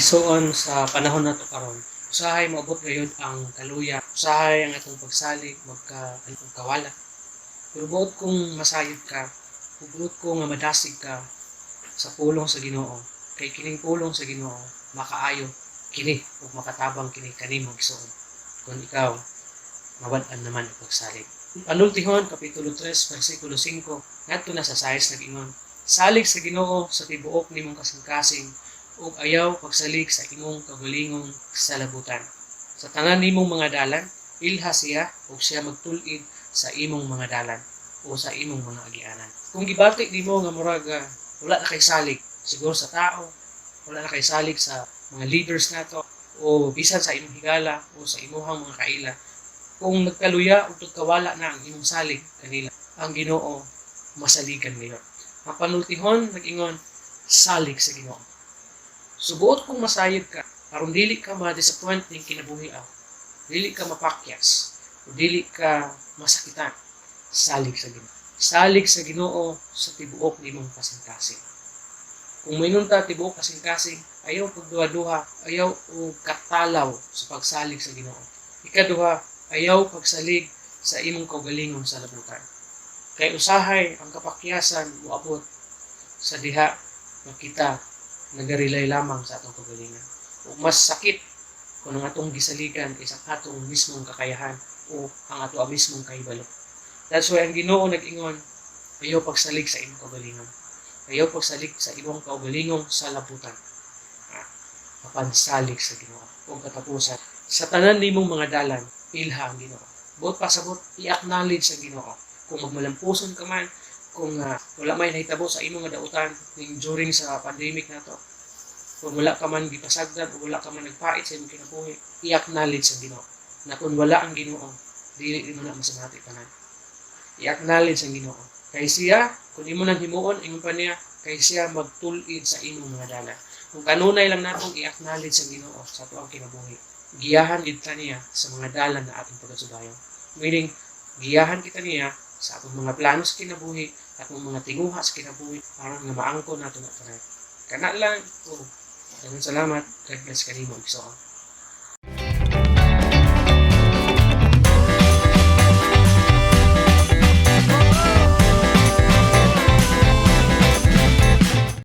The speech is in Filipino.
Igsoon sa panahon nato karon, usahay maabot gayud ang kaluya, usahay ang atong pagsalig magkawala. Pero buot kung masayod ka, buot ko nga madasig ka sa pulong sa Ginoo, kay kining pulong sa Ginoo makaayo kini ug makatabang kini kanimo igsoon kung ikaw mawad-an naman ang pagsalig. Panultihon kapitulo 3 bersikulo 5 ngadto na sa 6 nag-ingon, salig sa Ginoo sa tibuok nimong kasing-kasing ug ayaw pagsalig sa imong kagulingong salabutan. Sa tanan nimong mga dalan, ilha siya ug siya magtul-id sa imong mga dalan o sa imong mga agianan. Kung gibati nimo nga murag wala na kay salig siguro sa tao, wala na kay salig sa mga leaders nato o bisan sa imong higala o sa imong mga kaila, kung nagkaluya o kawala na ang imong salig kanila, ang Ginoo masaligan niyo. Ang panultihon nag-ingon, salig sa Ginoo. Subuot kung masayod ka, aron dili ka ma-disappoint ning kinabuhi aw. Dili ka mapakyas, o dili ka masakitan. Salig sa Ginoo. Salig sa Ginoo sa tibuok nimong kasing-kasing. Kung mayroon ta tibuok kasing-kasing, ayaw pagduha-duha, ayaw o katalaw sa pagsalig sa Ginoo. Ikaduha, ayaw pagsalig sa imong kaugalingon sa labutan. Kay usahay ang kapakyasan moabot sa diha nga kita nagarilay lamang sa atong kagalingan. O mas sakit kung ang atong gisaligan is ang atong mismong kakayahan o ang ato mismong kahibalo. That's why ang Ginoo nag-ingon, ayaw pagsalig sa imong kagalingan. Ayaw pagsalig sa imong kaugalingong sa labutan. Mapansalig sa Ginoo. Kung katapusan, sa tanan nimong mga dalan, ilha ang Ginoo. Buot pasabot, i-acknowledge ang Ginoo. Kung magmalampuson ka man, kung wala may nahitabo sa imong nga dautan during sa pandemic na to, kung wala ka man gipasagdan o wala ka man nagpait sa imong kinabuhi, i-acknowledge ang Ginoo na kung wala ang Ginoo, dili mo na masamati tanan. I-acknowledge ang Ginoo. Kay siya, kung imo nang himuon, ingon pa niya, kay siya magtul-id sa imong mga dalan. Kung kanunay lang natong i-acknowledge ang Ginoo sa ato ang kinabuhi, giyahan kita niya sa mga dalan na atong pagasubayon. Meaning, giyahan kita niya sa atong mga plano sa kinabuhi, atong mga tinguha sa kinabuhi, para nga maangkon nato na tanan. Kana lang, daghang salamat, God bless kanimo igsoon.